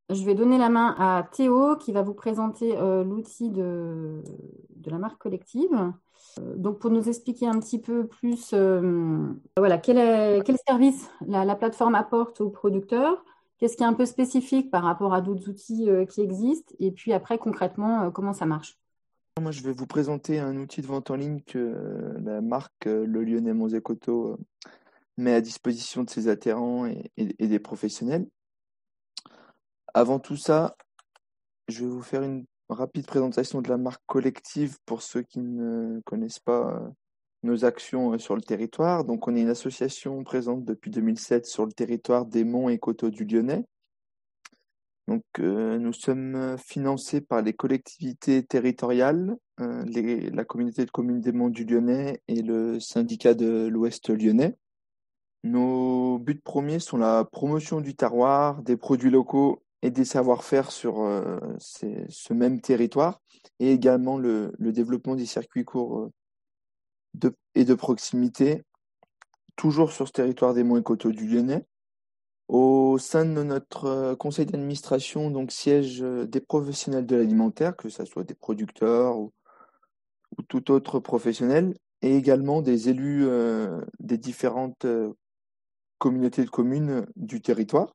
Je vais donner la main à Théo qui va vous présenter l'outil de la marque collective. Donc, pour nous expliquer un petit peu plus, voilà, quel service la plateforme apporte aux producteurs, qu'est-ce qui est un peu spécifique par rapport à d'autres outils qui existent, et puis après, concrètement, comment ça marche. Moi, je vais vous présenter un outil de vente en ligne que la marque Le Lyonnais Monzé-Coteau met à disposition de ses adhérents et des professionnels. Avant tout ça, je vais vous faire une rapide présentation de la marque collective pour ceux qui ne connaissent pas nos actions sur le territoire. Donc, on est une association présente depuis 2007 sur le territoire des monts et coteaux du Lyonnais. Donc, nous sommes financés par les collectivités territoriales, la communauté de communes des Monts du Lyonnais et le syndicat de l'Ouest lyonnais. Nos buts premiers sont la promotion du terroir, des produits locaux et des savoir-faire sur ce même territoire, et également le développement des circuits courts et de proximité, toujours sur ce territoire des Monts et Coteaux du Lyonnais. Au sein de notre conseil d'administration, donc siègent des professionnels de l'alimentaire, que ce soit des producteurs ou tout autre professionnel, et également des élus des différentes communautés de communes du territoire.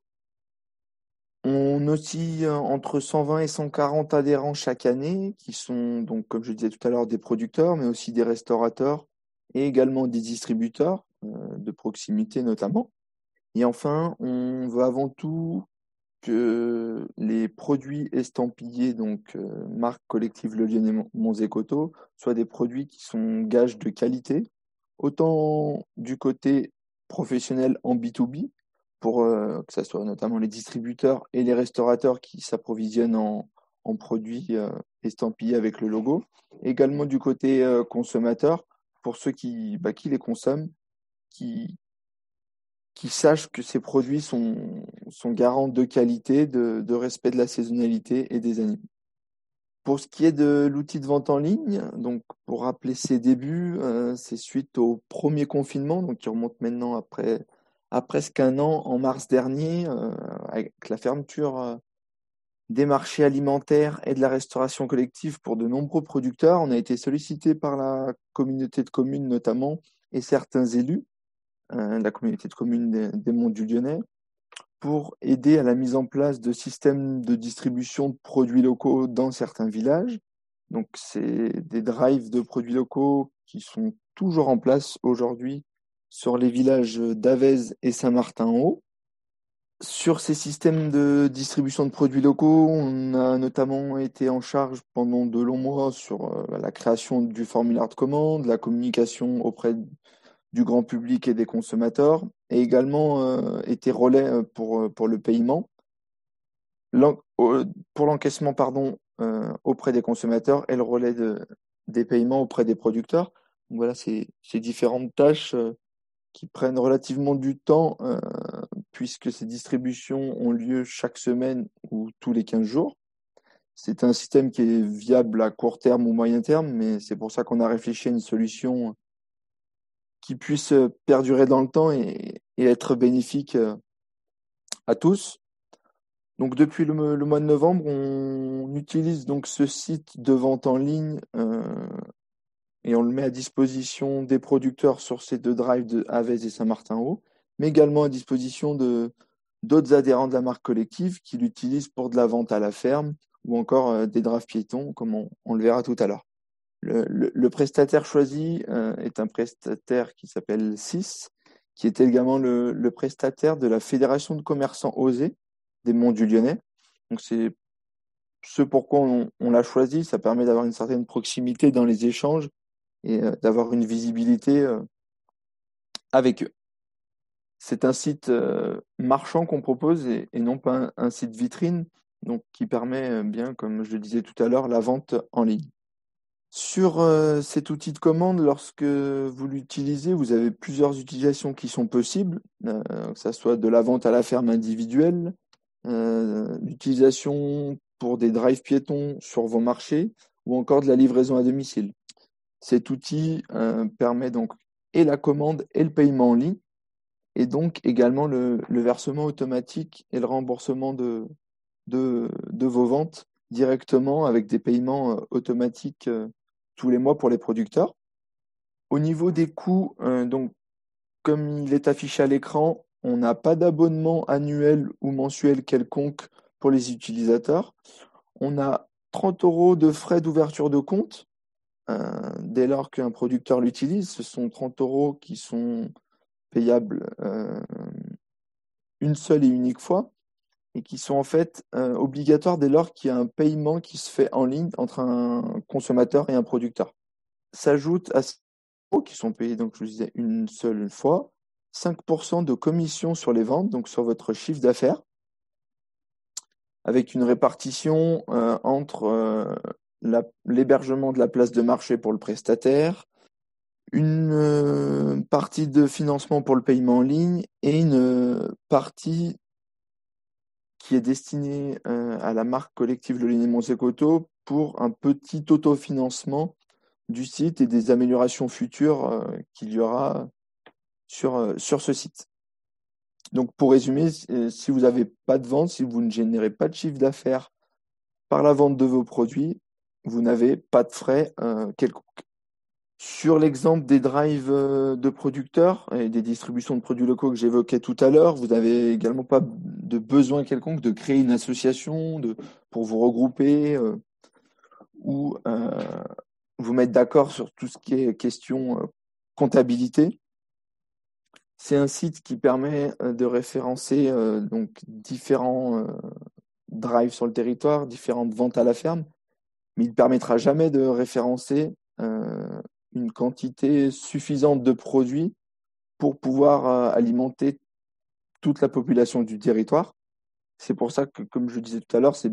On oscille entre 120 et 140 adhérents chaque année, qui sont donc, comme je disais tout à l'heure, des producteurs, mais aussi des restaurateurs et également des distributeurs de proximité notamment. Et enfin, on veut avant tout que les produits estampillés, donc marque collective Le Lyonnais Monzé Coteaux, soient des produits qui sont gages de qualité, autant du côté professionnel en B2B, pour que ce soit notamment les distributeurs et les restaurateurs qui s'approvisionnent en produits estampillés avec le logo, également du côté consommateur, pour ceux qui les consomment, qui, qui sachent que ces produits sont garants de qualité, de respect de la saisonnalité et des animaux. Pour ce qui est de l'outil de vente en ligne, donc pour rappeler ses débuts, c'est suite au premier confinement, donc qui remonte maintenant à presque un an, en mars dernier, avec la fermeture des marchés alimentaires et de la restauration collective pour de nombreux producteurs. On a été sollicité par la communauté de communes notamment et certains élus, la communauté de communes des Monts du Lyonnais, pour aider à la mise en place de systèmes de distribution de produits locaux dans certains villages. Donc, c'est des drives de produits locaux qui sont toujours en place aujourd'hui sur les villages d'Avez et Saint-Martin-en-Haut. Sur ces systèmes de distribution de produits locaux, on a notamment été en charge pendant de longs mois sur la création du formulaire de commande, la communication auprès du grand public et des consommateurs, et également été relais pour le paiement, pour l'encaissement, pardon, auprès des consommateurs et le relais des paiements auprès des producteurs. Donc voilà, ces différentes tâches qui prennent relativement du temps, puisque ces distributions ont lieu chaque semaine ou tous les 15 jours. C'est un système qui est viable à court terme ou moyen terme, mais c'est pour ça qu'on a réfléchi à une solution qui puisse perdurer dans le temps et être bénéfique à tous. Donc depuis le mois de novembre, on utilise donc ce site de vente en ligne et on le met à disposition des producteurs sur ces deux drives de Avez et Saint-Martin-Haut, mais également à disposition de d'autres adhérents de la marque collective qui l'utilisent pour de la vente à la ferme ou encore des drives piétons, comme on le verra tout à l'heure. Le prestataire choisi est un prestataire qui s'appelle SIS, qui est également le prestataire de la Fédération de commerçants osés des Monts du Lyonnais. Donc c'est ce pourquoi on l'a choisi, ça permet d'avoir une certaine proximité dans les échanges et d'avoir une visibilité avec eux. C'est un site marchand qu'on propose et non pas un site vitrine, donc qui permet bien, comme je le disais tout à l'heure, la vente en ligne. Sur cet outil de commande, lorsque vous l'utilisez, vous avez plusieurs utilisations qui sont possibles, que ce soit de la vente à la ferme individuelle, l'utilisation pour des drives piétons sur vos marchés ou encore de la livraison à domicile. Cet outil permet donc et la commande et le paiement en ligne et donc également le versement automatique et le remboursement de vos ventes directement avec des paiements automatiques tous les mois pour les producteurs. Au niveau des coûts, donc comme il est affiché à l'écran, on n'a pas d'abonnement annuel ou mensuel quelconque pour les utilisateurs. On a 30 € de frais d'ouverture de compte dès lors qu'un producteur l'utilise. Ce sont 30 € qui sont payables une seule et unique fois et qui sont en fait obligatoires dès lors qu'il y a un paiement qui se fait en ligne entre un consommateur et un producteur. S'ajoute à ces euros qui sont payés, donc je vous disais, une seule fois, 5% de commission sur les ventes, donc sur votre chiffre d'affaires, avec une répartition entre l'hébergement de la place de marché pour le prestataire, une partie de financement pour le paiement en ligne et une partie qui est destinée à la marque collective Le Lyonnais Monte-Coto pour un petit autofinancement du site et des améliorations futures qu'il y aura sur ce site. Donc pour résumer, si vous n'avez pas de vente, si vous ne générez pas de chiffre d'affaires par la vente de vos produits, vous n'avez pas de frais quelconques. Sur l'exemple des drives de producteurs et des distributions de produits locaux que j'évoquais tout à l'heure, vous n'avez également pas de besoin quelconque de créer une association pour vous regrouper ou vous mettre d'accord sur tout ce qui est question comptabilité. C'est un site qui permet de référencer donc différents drives sur le territoire, différentes ventes à la ferme, mais il ne permettra jamais de référencer une quantité suffisante de produits pour pouvoir alimenter toute la population du territoire. C'est pour ça que, comme je disais tout à l'heure, c'est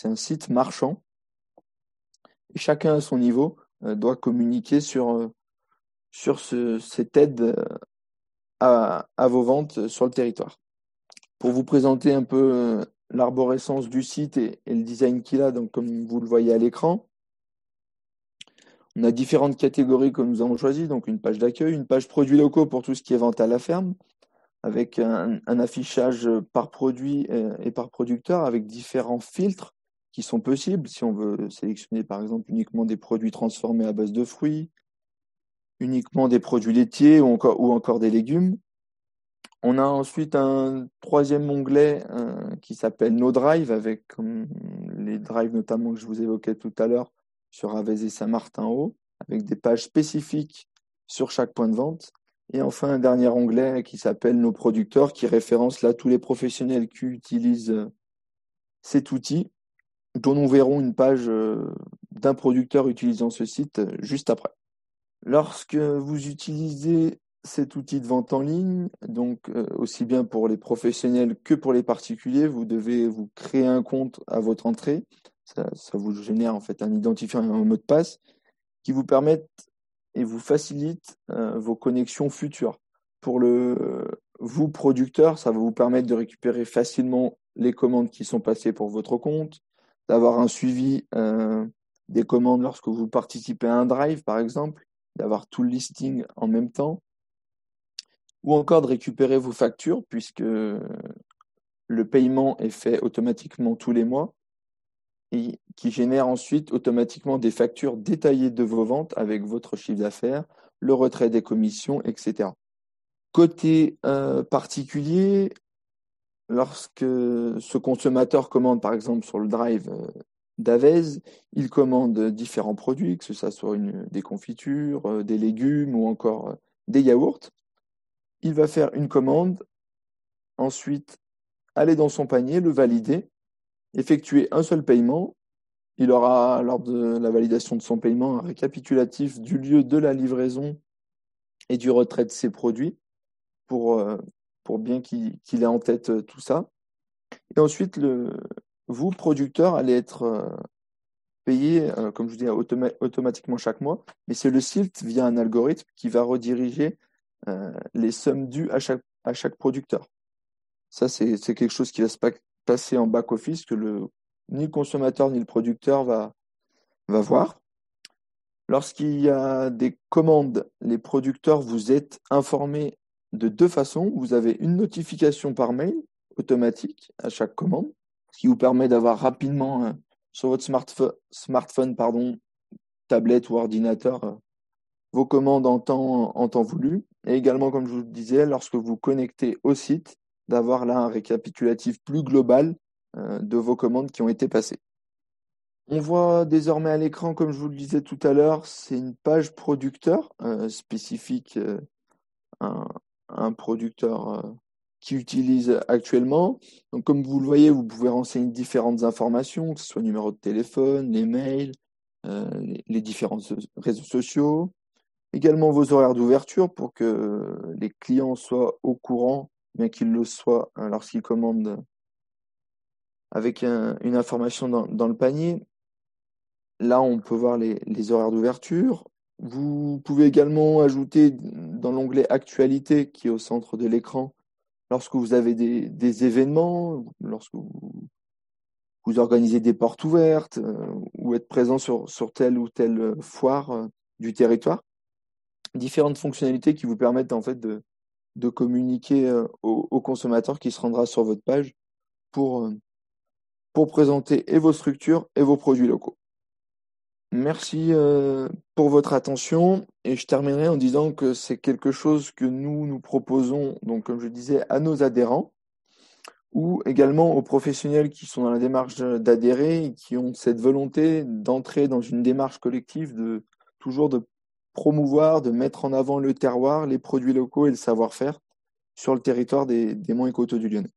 un site marchand et chacun à son niveau doit communiquer sur cette aide à vos ventes sur le territoire. Pour vous présenter un peu l'arborescence du site et le design qu'il a, donc comme vous le voyez à l'écran, on a différentes catégories que nous avons choisies, donc une page d'accueil, une page produits locaux pour tout ce qui est vente à la ferme, avec un affichage par produit et par producteur, avec différents filtres qui sont possibles. Si on veut sélectionner par exemple uniquement des produits transformés à base de fruits, uniquement des produits laitiers ou encore des légumes. On a ensuite un troisième onglet qui s'appelle Nos Drives, avec les drives notamment que je vous évoquais tout à l'heure sur Avez et Saint-Martin-Haut, avec des pages spécifiques sur chaque point de vente. Et enfin, un dernier onglet qui s'appelle Nos producteurs, qui référence là tous les professionnels qui utilisent cet outil, dont nous verrons une page d'un producteur utilisant ce site juste après. Lorsque vous utilisez cet outil de vente en ligne, donc aussi bien pour les professionnels que pour les particuliers, vous devez vous créer un compte à votre entrée. Ça vous génère en fait un identifiant et un mot de passe qui vous permettent et vous facilitent vos connexions futures. Pour vous, producteur, ça va vous permettre de récupérer facilement les commandes qui sont passées pour votre compte, d'avoir un suivi des commandes lorsque vous participez à un drive, par exemple, d'avoir tout le listing en même temps, ou encore de récupérer vos factures, puisque le paiement est fait automatiquement tous les mois et qui génère ensuite automatiquement des factures détaillées de vos ventes avec votre chiffre d'affaires, le retrait des commissions, etc. Côté particulier, lorsque ce consommateur commande par exemple sur le drive d'Avez, il commande différents produits, que ce soit des confitures, des légumes ou encore des yaourts. Il va faire une commande, ensuite aller dans son panier, le valider, effectuer un seul paiement. Il aura, lors de la validation de son paiement, un récapitulatif du lieu de la livraison et du retrait de ses produits pour bien qu'il ait en tête tout ça. Et ensuite, vous, producteur, allez être payé, comme je vous dis, automatiquement chaque mois, mais c'est le site, via un algorithme, qui va rediriger les sommes dues à chaque producteur. Ça, c'est quelque chose qui va se passer en back-office, que ni le consommateur ni le producteur va voir. Lorsqu'il y a des commandes, les producteurs, vous êtes informés de deux façons. Vous avez une notification par mail automatique à chaque commande. ce qui vous permet d'avoir rapidement sur votre smartphone, tablette ou ordinateur, vos commandes en temps voulu. Et également, comme je vous le disais, lorsque vous connectez au site, d'avoir là un récapitulatif plus global de vos commandes qui ont été passées. On voit désormais à l'écran, comme je vous le disais tout à l'heure, c'est une page producteur spécifique à un producteur qui utilise actuellement. Donc, comme vous le voyez, vous pouvez renseigner différentes informations, que ce soit numéro de téléphone, les mails, les différents réseaux sociaux. Également vos horaires d'ouverture pour que les clients soient au courant, bien qu'ils le soient lorsqu'ils commandent avec une information dans le panier. Là, on peut voir les horaires d'ouverture. Vous pouvez également ajouter dans l'onglet Actualité qui est au centre de l'écran, lorsque vous avez des événements, lorsque vous organisez des portes ouvertes ou être présent sur telle ou telle foire du territoire. Différentes fonctionnalités qui vous permettent en fait de communiquer au consommateur qui se rendra sur votre page pour, pour présenter et vos structures et vos produits locaux. Merci pour votre attention et je terminerai en disant que c'est quelque chose que nous proposons, donc comme je disais, à nos adhérents ou également aux professionnels qui sont dans la démarche d'adhérer et qui ont cette volonté d'entrer dans une démarche collective toujours de promouvoir, de mettre en avant le terroir, les produits locaux et le savoir-faire sur le territoire des Monts et Coteaux du Lyonnais.